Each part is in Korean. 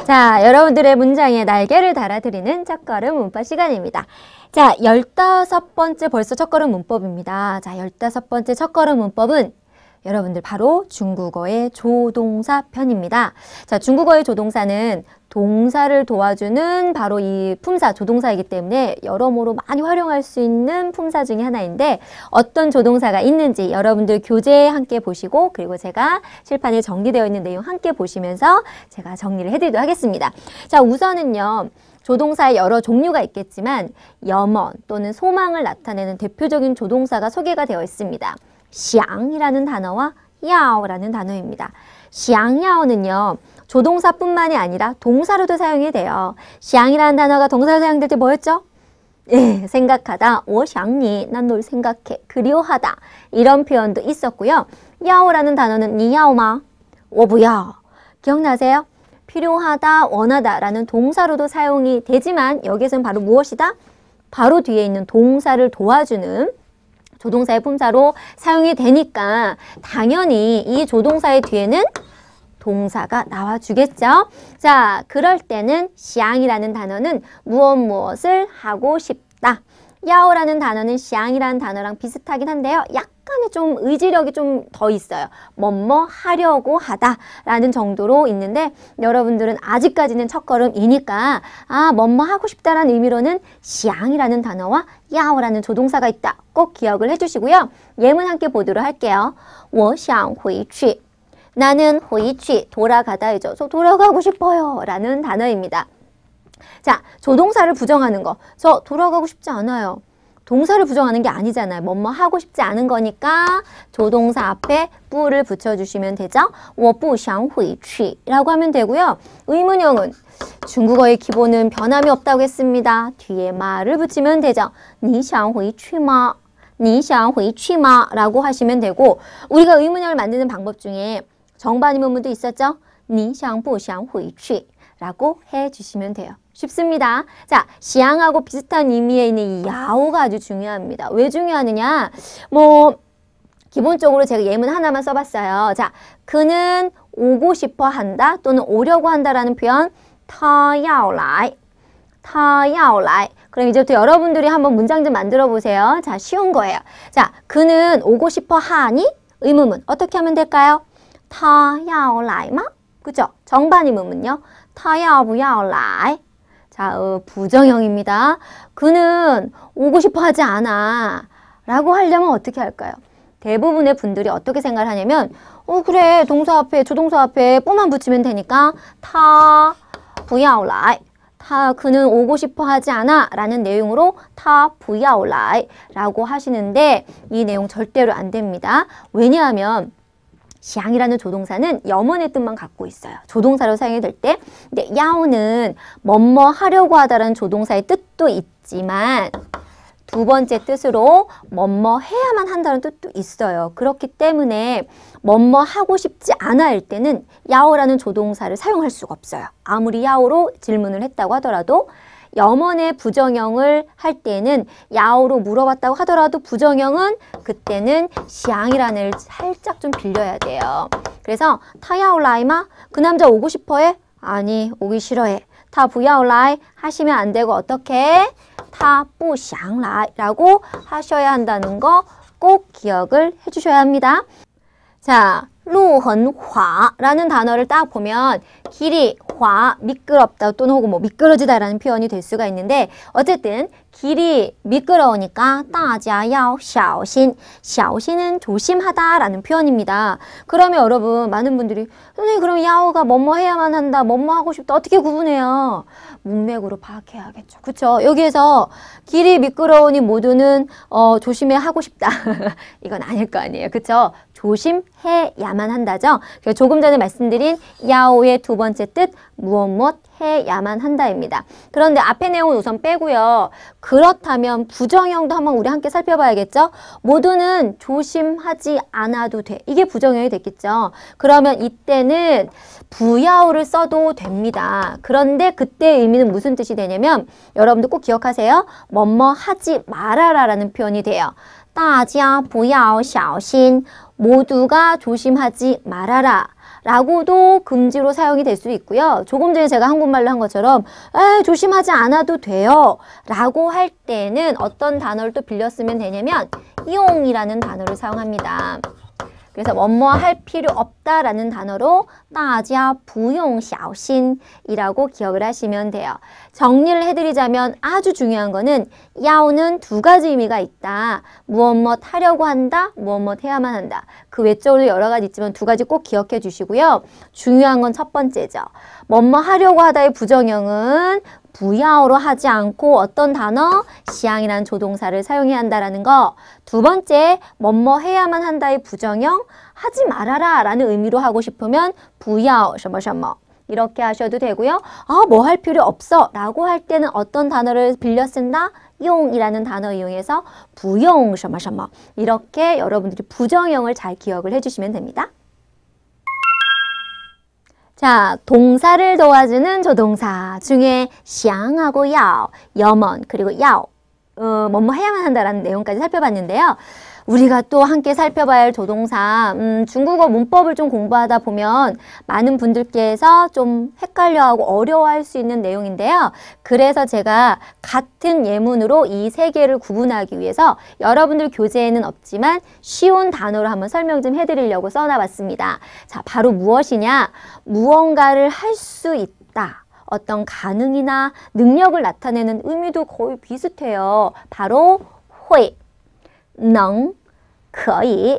자, 여러분들의 문장에 날개를 달아드리는 첫걸음 문법 시간입니다. 자, 15번째 벌써 첫걸음 문법입니다. 자, 15번째 첫걸음 문법은 여러분들 바로 중국어의 조동사 편입니다. 자, 중국어의 조동사는 동사를 도와주는 바로 이 품사, 조동사이기 때문에 여러모로 많이 활용할 수 있는 품사 중에 하나인데 어떤 조동사가 있는지 여러분들 교재 함께 보시고 그리고 제가 실판에 정리되어 있는 내용 함께 보시면서 제가 정리를 해드리도록 하겠습니다. 자, 우선은요. 조동사의 여러 종류가 있겠지만 염원 또는 소망을 나타내는 대표적인 조동사가 소개가 되어 있습니다. 想이라는 단어와 要라는 단어입니다. 想要는요. 조동사뿐만이 아니라 동사로도 사용이 돼요. 想이라는 단어가 동사로 사용될 때 뭐였죠? 예, 생각하다. 我想你, 난 널 생각해. 그리워하다. 이런 표현도 있었고요. 要라는 단어는 你要吗? 我不要. 기억나세요? 필요하다, 원하다 라는 동사로도 사용이 되지만 여기서는 바로 무엇이다? 바로 뒤에 있는 동사를 도와주는 조동사의 품사로 사용이 되니까 당연히 이 조동사의 뒤에는 동사가 나와주겠죠. 자, 그럴 때는 想이라는 단어는 무엇을 하고 싶다. 要라는 단어는 想이라는 단어랑 비슷하긴 한데요. 약간의 좀 의지력이 좀 더 있어요. 뭐뭐 하려고 하다라는 정도로 있는데 여러분들은 아직까지는 첫걸음이니까 뭐뭐 하고 싶다라는 의미로는 想이라는 단어와 要라는 조동사가 있다. 꼭 기억을 해주시고요. 예문 함께 보도록 할게요. 我想回去. 나는 回去, 돌아가다이죠. 저 돌아가고 싶어요 라는 단어입니다. 자, 조동사를 부정하는 거. 저 돌아가고 싶지 않아요. 동사를 부정하는 게 아니잖아요. 뭐뭐 하고 싶지 않은 거니까 조동사 앞에 뿌를 붙여주시면 되죠. 我不想回去라고 하면 되고요. 의문형은 중국어의 기본은 변함이 없다고 했습니다. 뒤에 마를 붙이면 되죠. 你想回去吗? 你想回去吗? 라고 하시면 되고 우리가 의문형을 만드는 방법 중에 정반 의문문도 있었죠. 你想不想回去? 라고 해주시면 돼요. 쉽습니다. 자, 想하고 비슷한 의미에 있는 이 야오가 아주 중요합니다. 왜 중요하느냐? 기본적으로 제가 예문 하나만 써봤어요. 자, 그는 오고 싶어 한다 또는 오려고 한다라는 표현 他要来, 他要来. 그럼 이제부터 여러분들이 한번 문장 좀 만들어 보세요. 자, 쉬운 거예요. 자, 그는 오고 싶어 하니? 의문문 어떻게 하면 될까요? 他要来吗? 그죠? 정반 의문문요. 他要不要来? 자, 부정형입니다. 그는 오고 싶어 하지 않아 라고 하려면 어떻게 할까요? 대부분의 분들이 어떻게 생각을 하냐면 그래 동사 앞에 조동사 앞에 뽀만 붙이면 되니까 他不要来 그는 오고 싶어 하지 않아 라는 내용으로 他不要来 라고 하시는데 이 내용 절대로 안 됩니다. 왜냐하면 想이라는 조동사는 염원의 뜻만 갖고 있어요. 조동사로 사용이 될 때. 근데 要는 뭐뭐 하려고 하다라는 조동사의 뜻도 있지만 두 번째 뜻으로 뭐뭐 해야만 한다는 뜻도 있어요. 그렇기 때문에 뭐뭐 하고 싶지 않아 할 때는 要라는 조동사를 사용할 수가 없어요. 아무리 要로 질문을 했다고 하더라도 염원의 부정형을 할 때는 要로 물어봤다고 하더라도 부정형은 그때는 想이라는 살짝 좀 빌려야 돼요. 그래서 他要来吗? 그 남자 오고 싶어해? 아니, 오기 싫어해. 他不要来 하시면 안 되고 어떻게? 他不想来 라고 하셔야 한다는 거 꼭 기억을 해주셔야 합니다. 자, 路很滑라는 단어를 딱 보면 길이 화, 미끄럽다 또는 혹은 미끄러지다 라는 표현이 될 수가 있는데 어쨌든 길이 미끄러우니까 大家要小心, 小心은 조심하다 라는 표현입니다. 그러면 여러분 많은 분들이 선생님 그럼 야오가 뭐뭐 해야만 한다, 뭐뭐 하고 싶다 어떻게 구분해요? 문맥으로 파악해야겠죠. 그쵸? 여기에서 길이 미끄러우니 모두는 조심해 하고 싶다. 이건 아닐 거 아니에요. 그쵸? 조심해야만 한다죠. 조금 전에 말씀드린 야오의 두 번째 뜻 무엇 해야만 한다입니다. 그런데 앞의 내용은 우선 빼고요. 그렇다면 부정형도 한번 우리 함께 살펴봐야겠죠. 모두는 조심하지 않아도 돼. 이게 부정형이 됐겠죠. 그러면 이때는 부야오를 써도 됩니다. 그런데 그때의 의미는 무슨 뜻이 되냐면 여러분들 꼭 기억하세요. 뭐뭐 하지 말아라 라는 표현이 돼요. 大家不要小心 모두가 조심하지 말아라 라고도 금지로 사용이 될 수 있고요. 조금 전에 제가 한국말로 한 것처럼 조심하지 않아도 돼요 라고 할 때는 어떤 단어를 또 빌려 쓰면 되냐면 용이라는 단어를 사용합니다. 그래서 뭐뭐 할 필요 없다라는 단어로 大家不用小心이라고 기억을 하시면 돼요. 정리를 해드리자면 아주 중요한 거는 야오는 두 가지 의미가 있다. 무엇 하려고 한다, 무엇 해야만 한다. 그 외적으로 여러 가지 있지만 두 가지 꼭 기억해 주시고요. 중요한 건 첫 번째죠. 뭐뭐 하려고 하다의 부정형은 부야어로 하지 않고 어떤 단어? 시앙이라는 조동사를 사용해야 한다라는 거. 두 번째, 뭐뭐 해야만 한다의 부정형 하지 말아라 라는 의미로 하고 싶으면 부야어, 什么什么 이렇게 하셔도 되고요. 뭐 할 필요 없어 라고 할 때는 어떤 단어를 빌려 쓴다? 용이라는 단어 이용해서 부용, 什么什么 이렇게 여러분들이 부정형을 잘 기억을 해주시면 됩니다. 자, 동사를 도와주는 조동사 중에 想하고 要, 염원, 그리고 要, 뭐뭐 해야만 한다라는 내용까지 살펴봤는데요. 우리가 또 함께 살펴봐야 할 조동사, 중국어 문법을 좀 공부하다 보면 많은 분들께서 좀 헷갈려하고 어려워할 수 있는 내용인데요. 그래서 제가 같은 예문으로 이 세 개를 구분하기 위해서 여러분들 교재에는 없지만 쉬운 단어로 한번 설명 좀 해드리려고 써놔봤습니다. 자, 바로 무엇이냐? 무언가를 할 수 있다. 어떤 가능이나 능력을 나타내는 의미도 거의 비슷해요. 바로 会. 能, 可以,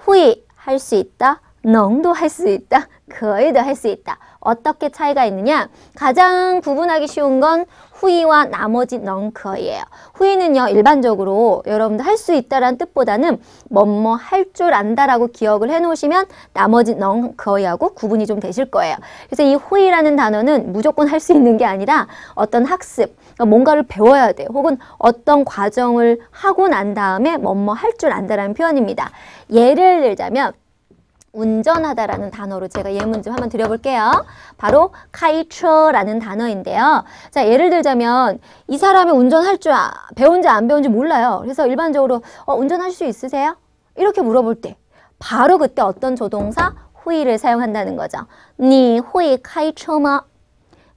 会 할 수 있다, 能도 할 수 있다, 可以도 할 수 있다. 어떻게 차이가 있느냐? 가장 구분하기 쉬운 건 후이와 나머지 能, 可以예요. 후이는요, 일반적으로 여러분들 할 수 있다라는 뜻보다는 뭐뭐 할 줄 안다라고 기억을 해놓으시면 나머지 能, 可以하고 구분이 좀 되실 거예요. 그래서 이 후이라는 단어는 무조건 할 수 있는 게 아니라 어떤 학습, 뭔가를 배워야 돼. 혹은 어떤 과정을 하고 난 다음에 뭐뭐 할 줄 안다라는 표현입니다. 예를 들자면 운전하다라는 단어로 제가 예문 좀 한번 드려볼게요. 바로 카이처라는 단어인데요. 자, 예를 들자면 이 사람이 운전할 줄 배운지 안 배운지 몰라요. 그래서 일반적으로 운전할 수 있으세요? 이렇게 물어볼 때 바로 그때 어떤 조동사? 후이를 사용한다는 거죠. 你会开车吗?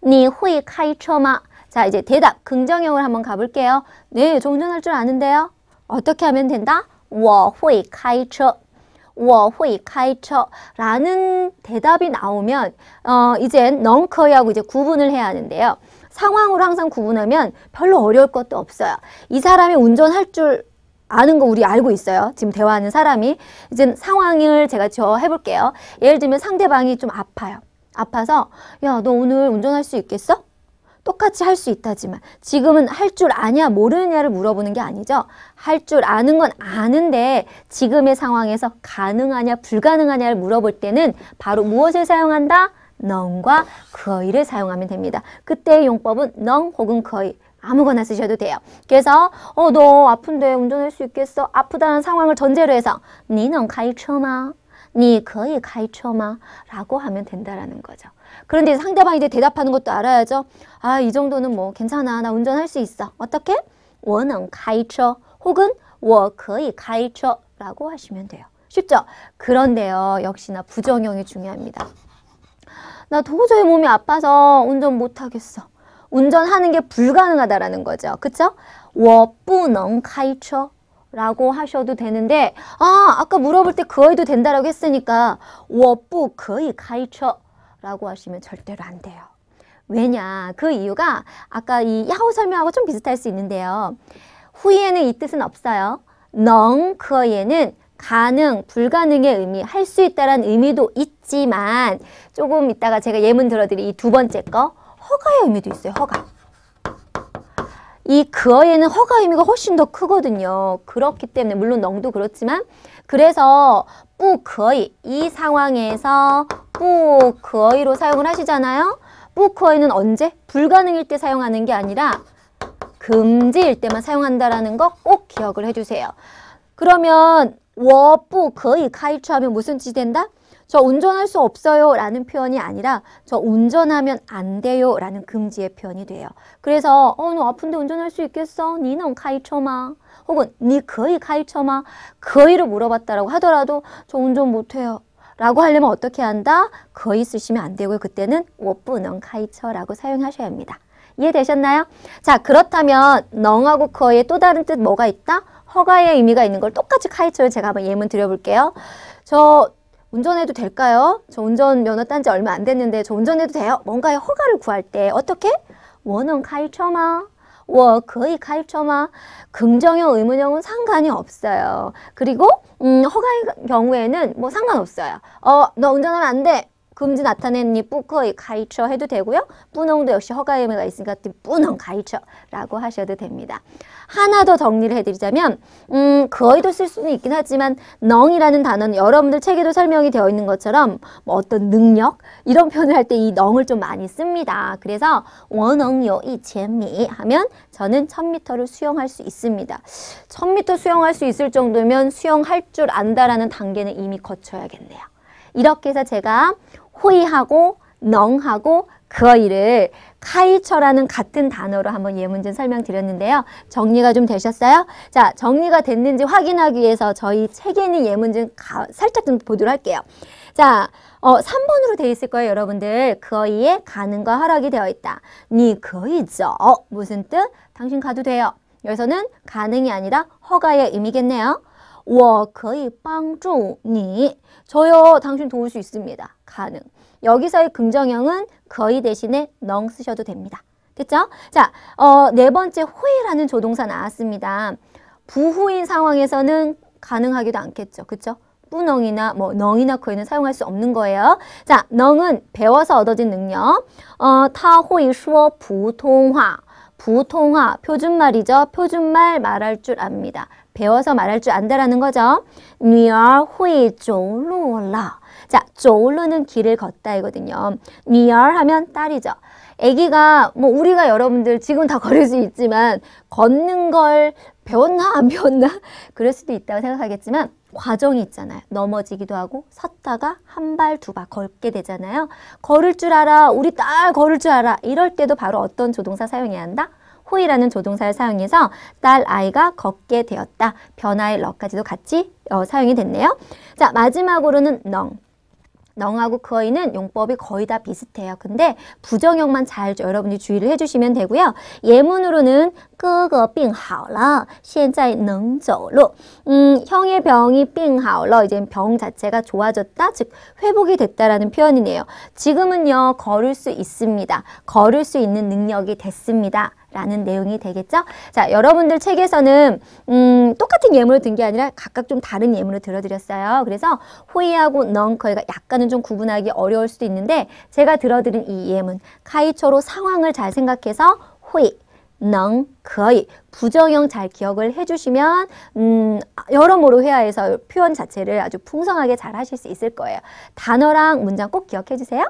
你会开车吗? 자, 이제 대답, 긍정형을 한번 가볼게요. 네, 저 운전할 줄 아는데요. 어떻게 하면 된다? 我会开车. 我会开车 라는 대답이 나오면 이젠 能可以하고 이제 구분을 해야 하는데요. 상황으로 항상 구분하면 별로 어려울 것도 없어요. 이 사람이 운전할 줄 아는 거 우리 알고 있어요. 지금 대화하는 사람이. 이제 상황을 제가 해볼게요. 예를 들면 상대방이 좀 아파요. 아파서 야, 너 오늘 운전할 수 있겠어? 똑같이 할 수 있다지만 지금은 할 줄 아냐 모르느냐를 물어보는 게 아니죠. 할 줄 아는 건 아는데 지금의 상황에서 가능하냐 불가능하냐를 물어볼 때는 바로 무엇을 사용한다? 能과 可以를 사용하면 됩니다. 그때의 용법은 能 혹은 可以 아무거나 쓰셔도 돼요. 그래서 너 아픈데 운전할 수 있겠어? 아프다는 상황을 전제로 해서 你能开车吗? 你可以开车吗? 라고 하면 된다라는 거죠. 그런데 상대방이 이제 대답하는 것도 알아야죠. 아, 이 정도는 뭐 괜찮아. 나 운전할 수 있어. 어떻게? 我能开车 혹은 我可以开车 라고 하시면 돼요. 쉽죠? 그런데요. 역시나 부정형이 중요합니다. 나 도저히 몸이 아파서 운전 못하겠어. 운전하는 게 불가능하다라는 거죠. 그쵸? 我不能开车 라고 하셔도 되는데 아까 물어볼 때 그어도 된다라고 했으니까 我不可以开车 라고 하시면 절대로 안 돼요. 왜냐? 그 이유가 아까 이 야호 설명하고 좀 비슷할 수 있는데요. 후에는 이 뜻은 없어요. 能, 그에는 가능, 불가능의 의미, 할 수 있다라는 의미도 있지만 조금 이따가 제가 예문 들어드릴 이 두 번째 거 허가의 의미도 있어요. 허가. 이 그어에는 허가 의미가 훨씬 더 크거든요. 그렇기 때문에 물론 능도 그렇지만 그래서 不可以 이 상황에서 不可以로 사용을 하시잖아요. 不可以는 언제? 불가능일 때 사용하는 게 아니라 금지일 때만 사용한다라는 거 꼭 기억을 해주세요. 그러면 我不可以开车 하면 무슨 뜻이 된다? 저 운전할 수 없어요 라는 표현이 아니라 저 운전하면 안 돼요 라는 금지의 표현이 돼요. 그래서 너 아픈데 운전할 수 있겠어? 你能开车吗? 혹은 你可以开车吗? 可以로 물어봤다라고 하더라도 저 운전 못해요 라고 하려면 어떻게 한다? 거의 쓰시면 안 되고요. 그때는 我不能开车 라고 사용하셔야 합니다. 이해되셨나요? 자, 그렇다면 넝하고 거의 또 다른 뜻 뭐가 있다? 허가의 의미가 있는 걸 똑같이 카이처를 제가 한번 예문 드려볼게요. 저 운전해도 될까요? 저 운전면허 딴 지 얼마 안 됐는데 저 운전해도 돼요? 뭔가의 허가를 구할 때 어떻게? 我能开车吗? 我可以开车吗? 긍정형, 의문형은 상관이 없어요. 그리고 허가의 경우에는 뭐 상관없어요. 너 운전하면 안 돼. 금지 나타내니 뿌커이 가이처 해도 되고요. 뿌농도 역시 허가의 의미가 있으니까 뿌농 가이처라고 하셔도 됩니다. 하나 더 정리를 해드리자면 거의도 쓸 수는 있긴 하지만 넝이라는 단어는 여러분들 책에도 설명이 되어 있는 것처럼 뭐 어떤 능력 이런 표현을 할 때 이 넝을 좀 많이 씁니다. 그래서 我能有1000米 하면 저는 1000m를 수영할 수 있습니다. 1000m 수영할 수 있을 정도면 수영할 줄 안다라는 단계는 이미 거쳐야겠네요. 이렇게 해서 제가 호의하고 넝하고 거의를 카이처라는 같은 단어로 한번 예문진 설명드렸는데요. 정리가 좀 되셨어요? 자, 정리가 됐는지 확인하기 위해서 저희 책에 있는 예문진 살짝 좀 보도록 할게요. 자, 3번으로 되어 있을 거예요, 여러분들. 거의에 가능과 허락이 되어 있다. 니 거의죠. 무슨 뜻? 당신 가도 돼요. 여기서는 가능이 아니라 허가의 의미겠네요. 我可以帮助你. 저요, 당신 도울 수 있습니다. 가능. 여기서의 긍정형은 거의 대신에 넝 쓰셔도 됩니다. 됐죠? 자, 네 번째 호의라는 조동사 나왔습니다. 부호인 상황에서는 가능하기도 않겠죠. 그쵸? 뿌넝이나 뭐 넝이나 거의는 사용할 수 없는 거예요. 자, 넝은 배워서 얻어진 능력. 他会说普通话. 부통화, 표준말이죠. 표준말 말할 줄 압니다. 배워서 말할 줄 안다라는 거죠. 女儿会走路了. 자, 走路는 길을 걷다 이거든요. 女儿하면 딸이죠. 아기가 뭐 우리가 여러분들 지금 다 걸을 수 있지만 걷는 걸 배웠나 안 배웠나 그럴 수도 있다고 생각하겠지만 과정이 있잖아요. 넘어지기도 하고 섰다가 한 발, 두 발 걷게 되잖아요. 걸을 줄 알아. 우리 딸 걸을 줄 알아. 이럴 때도 바로 어떤 조동사 사용해야 한다? 호이라는 조동사를 사용해서 딸 아이가 걷게 되었다. 변화의 러까지도 같이 사용이 됐네요. 자, 마지막으로는 넝. 넝하고 거의는 용법이 거의 다 비슷해요. 근데 부정형만 잘 여러분이 주의를 해주시면 되고요. 예문으로는 哥哥病好了现在能走路. 형의 병이 病好了. 이제 병 자체가 좋아졌다. 즉 회복이 됐다라는 표현이네요. 지금은요. 걸을 수 있습니다. 걸을 수 있는 능력이 됐습니다. 라는 내용이 되겠죠? 자, 여러분들 책에서는 똑같은 예문을 든 게 아니라 각각 좀 다른 예문을 들어드렸어요. 그래서 호의하고 넝, 거의가 약간은 좀 구분하기 어려울 수도 있는데 제가 들어드린 이 예문, 카이처로 상황을 잘 생각해서 호의, 넝, 거의 부정형 잘 기억을 해주시면 여러모로 회화에서 표현 자체를 아주 풍성하게 잘 하실 수 있을 거예요. 단어랑 문장 꼭 기억해 주세요.